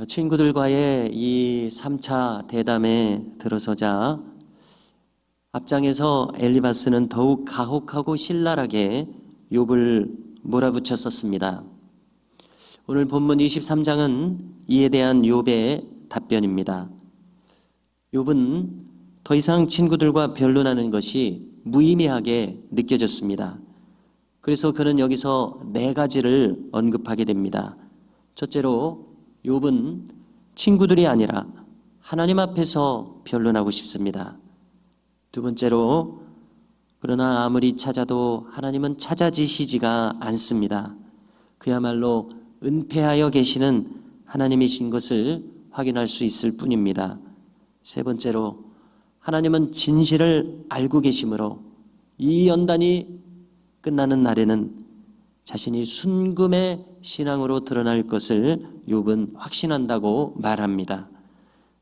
친구들과의 이 3차 대담에 들어서자 앞장에서 엘리바스는 더욱 가혹하고 신랄하게 욥을 몰아붙였었습니다. 오늘 본문 23장은 이에 대한 욥의 답변입니다. 욥은 더 이상 친구들과 변론하는 것이 무의미하게 느껴졌습니다. 그래서 그는 여기서 4가지를 언급하게 됩니다. 첫째로 욥은 친구들이 아니라 하나님 앞에서 변론하고 싶습니다. 두 번째로 그러나 아무리 찾아도 하나님은 찾아지시지가 않습니다. 그야말로 은폐하여 계시는 하나님이신 것을 확인할 수 있을 뿐입니다. 세 번째로 하나님은 진실을 알고 계시므로 이 연단이 끝나는 날에는 자신이 순금의 신앙으로 드러날 것을 욥은 확신한다고 말합니다.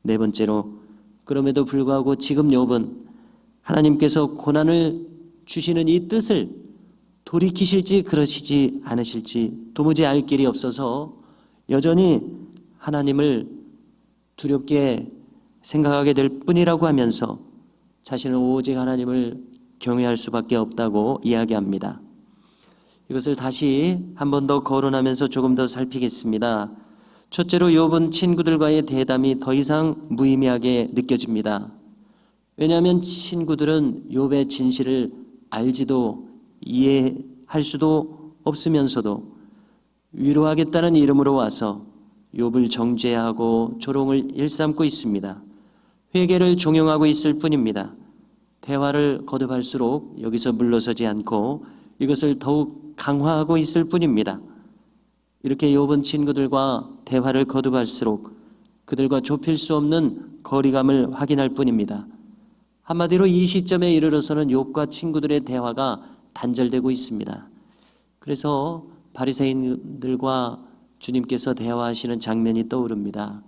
네 번째로 그럼에도 불구하고 지금 욥은 하나님께서 고난을 주시는 이 뜻을 돌이키실지 그러시지 않으실지 도무지 알 길이 없어서 여전히 하나님을 두렵게 생각하게 될 뿐이라고 하면서 자신은 오직 하나님을 경외할 수밖에 없다고 이야기합니다. 이것을 다시 한 번 더 거론하면서 조금 더 살피겠습니다. 첫째로 욥은 친구들과의 대담이 더 이상 무의미하게 느껴집니다. 왜냐하면 친구들은 욥의 진실을 알지도 이해할 수도 없으면서도 위로하겠다는 이름으로 와서 욥을 정죄하고 조롱을 일삼고 있습니다. 회개를 종용하고 있을 뿐입니다. 대화를 거듭할수록 여기서 물러서지 않고 이것을 더욱 강화하고 있을 뿐입니다. 이렇게 욥은 친구들과 대화를 거듭할수록 그들과 좁힐 수 없는 거리감을 확인할 뿐입니다. 한마디로 이 시점에 이르러서는 욥과 친구들의 대화가 단절되고 있습니다. 그래서 바리새인들과 주님께서 대화하시는 장면이 떠오릅니다.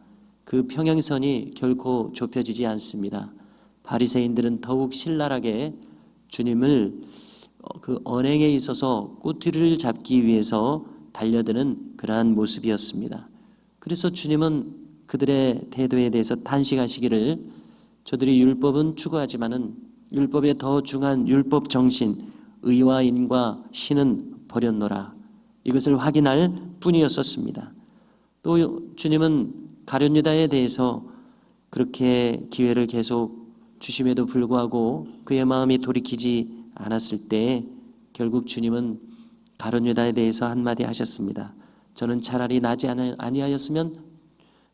그 평행선이 결코 좁혀지지 않습니다. 바리새인들은 더욱 신랄하게 주님을 그 언행에 있어서 꼬투리를 잡기 위해서 달려드는 그러한 모습이었습니다. 그래서 주님은 그들의 태도에 대해서 탄식하시기를 저들이 율법은 추구하지만은 율법에 더 중한 율법 정신, 의와 인과 신은 버렸노라. 이것을 확인할 뿐이었었습니다. 또 주님은 가룟 유다에 대해서 그렇게 기회를 계속 주심에도 불구하고 그의 마음이 돌이키지 않았을 때 결국 주님은 가룟 유다에 대해서 한마디 하셨습니다. 저는 차라리 나지 아니하였으면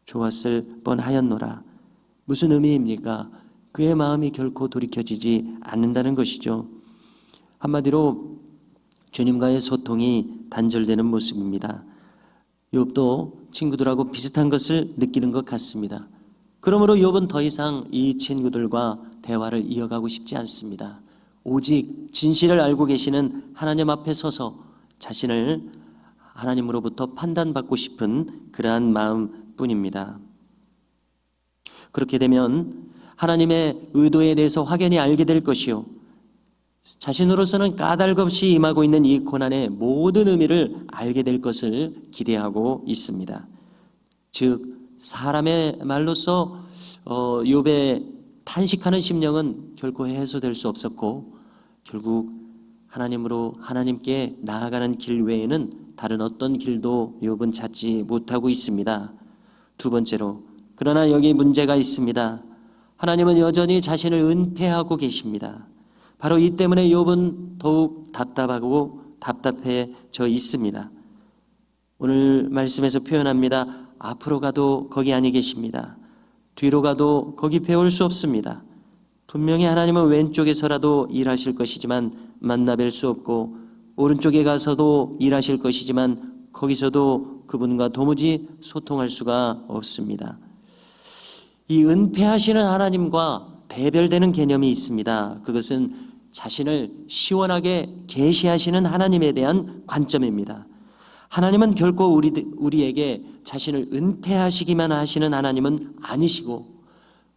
좋았을 뻔하였노라. 무슨 의미입니까? 그의 마음이 결코 돌이켜지지 않는다는 것이죠. 한마디로 주님과의 소통이 단절되는 모습입니다. 욥도 친구들하고 비슷한 것을 느끼는 것 같습니다. 그러므로 욥은 더 이상 이 친구들과 대화를 이어가고 싶지 않습니다. 오직 진실을 알고 계시는 하나님 앞에 서서 자신을 하나님으로부터 판단받고 싶은 그러한 마음뿐입니다. 그렇게 되면 하나님의 의도에 대해서 확연히 알게 될 것이요, 자신으로서는 까닭없이 임하고 있는 이 고난의 모든 의미를 알게 될 것을 기대하고 있습니다. 즉 사람의 말로서 욥의 탄식하는 심령은 결코 해소될 수 없었고 결국 하나님께 나아가는 길 외에는 다른 어떤 길도 욥은 찾지 못하고 있습니다. 두 번째로 그러나 여기 문제가 있습니다. 하나님은 여전히 자신을 은폐하고 계십니다. 바로 이 때문에 욥은 더욱 답답하고 답답해져 있습니다. 오늘 말씀에서 표현합니다. 앞으로 가도 거기 아니 계십니다. 뒤로 가도 거기 배울 수 없습니다. 분명히 하나님은 왼쪽에서라도 일하실 것이지만 만나뵐 수 없고 오른쪽에 가서도 일하실 것이지만 거기서도 그분과 도무지 소통할 수가 없습니다. 이 은폐하시는 하나님과 대별되는 개념이 있습니다. 그것은 자신을 시원하게 계시하시는 하나님에 대한 관점입니다. 하나님은 결코 우리에게 자신을 은폐하시기만 하시는 하나님은 아니시고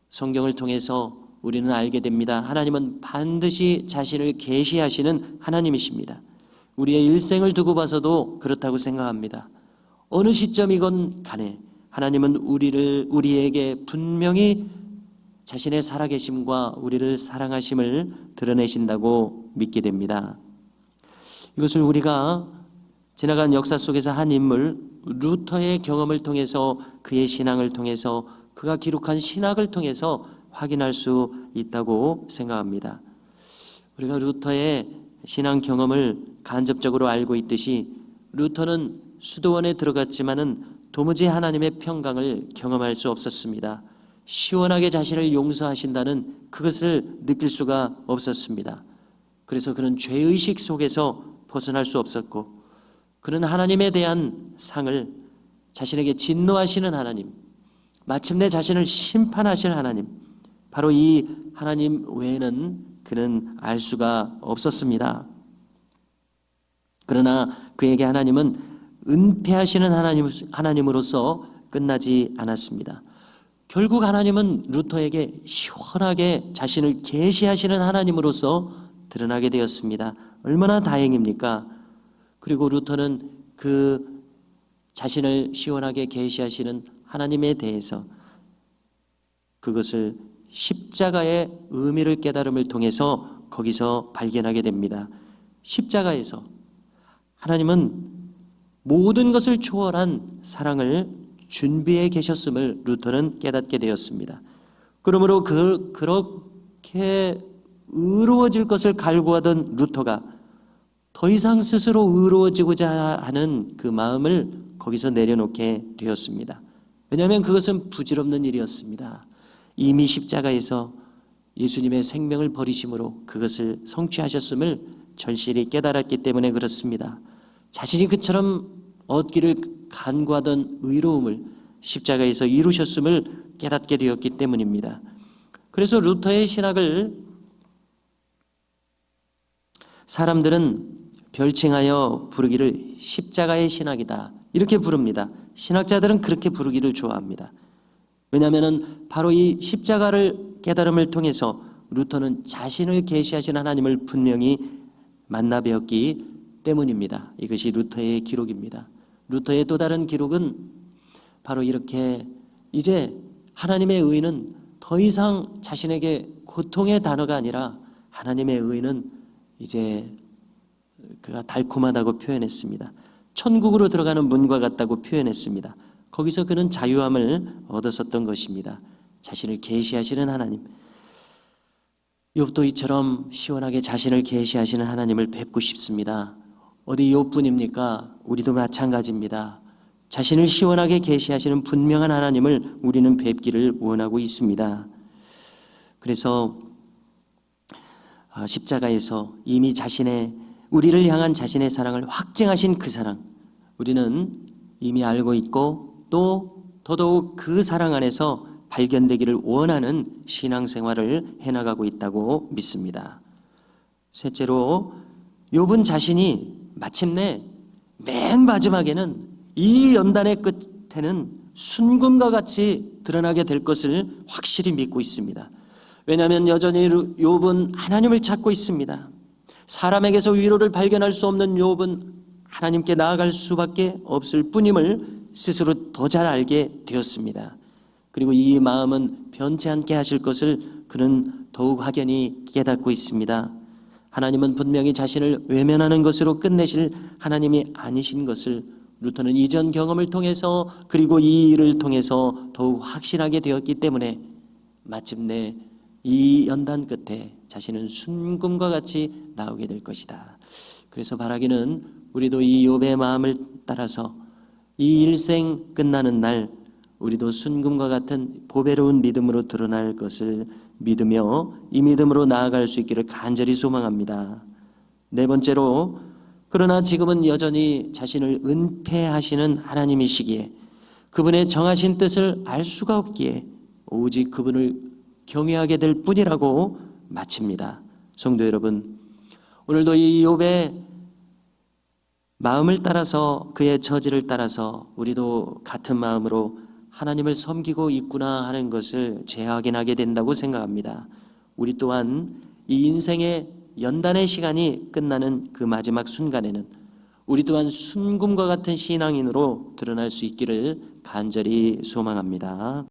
성경을 통해서 우리는 알게 됩니다. 하나님은 반드시 자신을 계시하시는 하나님이십니다. 우리의 일생을 두고 봐서도 그렇다고 생각합니다. 어느 시점이건 간에 하나님은 우리에게 분명히 자신의 살아계심과 우리를 사랑하심을 드러내신다고 믿게 됩니다. 이것을 우리가 지나간 역사 속에서 한 인물 루터의 경험을 통해서, 그의 신앙을 통해서, 그가 기록한 신학을 통해서 확인할 수 있다고 생각합니다. 우리가 루터의 신앙 경험을 간접적으로 알고 있듯이 루터는 수도원에 들어갔지만은 도무지 하나님의 평강을 경험할 수 없었습니다. 시원하게 자신을 용서하신다는 그것을 느낄 수가 없었습니다. 그래서 그는 죄의식 속에서 벗어날 수 없었고, 그는 하나님에 대한 상을, 자신에게 진노하시는 하나님, 마침내 자신을 심판하실 하나님, 바로 이 하나님 외에는 그는 알 수가 없었습니다. 그러나 그에게 하나님은 은폐하시는 하나님으로서 끝나지 않았습니다. 결국 하나님은 루터에게 시원하게 자신을 계시하시는 하나님으로서 드러나게 되었습니다. 얼마나 다행입니까? 그리고 루터는 그 자신을 시원하게 계시하시는 하나님에 대해서 그것을 십자가의 의미를 깨달음을 통해서 거기서 발견하게 됩니다. 십자가에서 하나님은 모든 것을 초월한 사랑을 준비해 계셨음을 루터는 깨닫게 되었습니다. 그러므로 그렇게 의로워질 것을 갈구하던 루터가 더 이상 스스로 의로워지고자 하는 그 마음을 거기서 내려놓게 되었습니다. 왜냐하면 그것은 부질없는 일이었습니다. 이미 십자가에서 예수님의 생명을 버리심으로 그것을 성취하셨음을 절실히 깨달았기 때문에 그렇습니다. 자신이 그처럼 얻기를 간구하던 의로움을 십자가에서 이루셨음을 깨닫게 되었기 때문입니다. 그래서 루터의 신학을 사람들은 별칭하여 부르기를 십자가의 신학이다, 이렇게 부릅니다. 신학자들은 그렇게 부르기를 좋아합니다. 왜냐하면 바로 이 십자가를 깨달음을 통해서 루터는 자신을 계시하신 하나님을 분명히 만나 뵈었기 때문입니다. 이것이 루터의 기록입니다. 루터의 또 다른 기록은 바로 이렇게, 이제 하나님의 의는 더 이상 자신에게 고통의 단어가 아니라 하나님의 의는 이제 그가 달콤하다고 표현했습니다. 천국으로 들어가는 문과 같다고 표현했습니다. 거기서 그는 자유함을 얻었었던 것입니다. 자신을 계시하시는 하나님, 욥도 이처럼 시원하게 자신을 계시하시는 하나님을 뵙고 싶습니다. 어디 욥뿐입니까? 우리도 마찬가지입니다. 자신을 시원하게 계시하시는 분명한 하나님을 우리는 뵙기를 원하고 있습니다. 그래서 십자가에서 이미 우리를 향한 자신의 사랑을 확증하신 그 사랑, 우리는 이미 알고 있고 또 더더욱 그 사랑 안에서 발견되기를 원하는 신앙생활을 해나가고 있다고 믿습니다. 셋째로, 욥은 자신이 마침내 맨 마지막에는 이 연단의 끝에는 순금과 같이 드러나게 될 것을 확실히 믿고 있습니다. 왜냐하면 여전히 욥은 하나님을 찾고 있습니다. 사람에게서 위로를 발견할 수 없는 욥은 하나님께 나아갈 수밖에 없을 뿐임을 스스로 더 잘 알게 되었습니다. 그리고 이 마음은 변치 않게 하실 것을 그는 더욱 확연히 깨닫고 있습니다. 하나님은 분명히 자신을 외면하는 것으로 끝내실 하나님이 아니신 것을 루터는 이전 경험을 통해서, 그리고 이 일을 통해서 더욱 확신하게 되었기 때문에 마침내 이 연단 끝에 자신은 순금과 같이 나오게 될 것이다. 그래서 바라기는 우리도 이 욥의 마음을 따라서 이 일생 끝나는 날 우리도 순금과 같은 보배로운 믿음으로 드러날 것을 믿으며 이 믿음으로 나아갈 수 있기를 간절히 소망합니다. 네 번째로, 그러나 지금은 여전히 자신을 은폐하시는 하나님이시기에 그분의 정하신 뜻을 알 수가 없기에 오직 그분을 경외하게 될 뿐이라고 마칩니다. 성도 여러분, 오늘도 이 욥의 마음을 따라서, 그의 처지를 따라서 우리도 같은 마음으로 하나님을 섬기고 있구나 하는 것을 재확인하게 된다고 생각합니다. 우리 또한 이 인생의 연단의 시간이 끝나는 그 마지막 순간에는 우리 또한 순금과 같은 신앙인으로 드러날 수 있기를 간절히 소망합니다.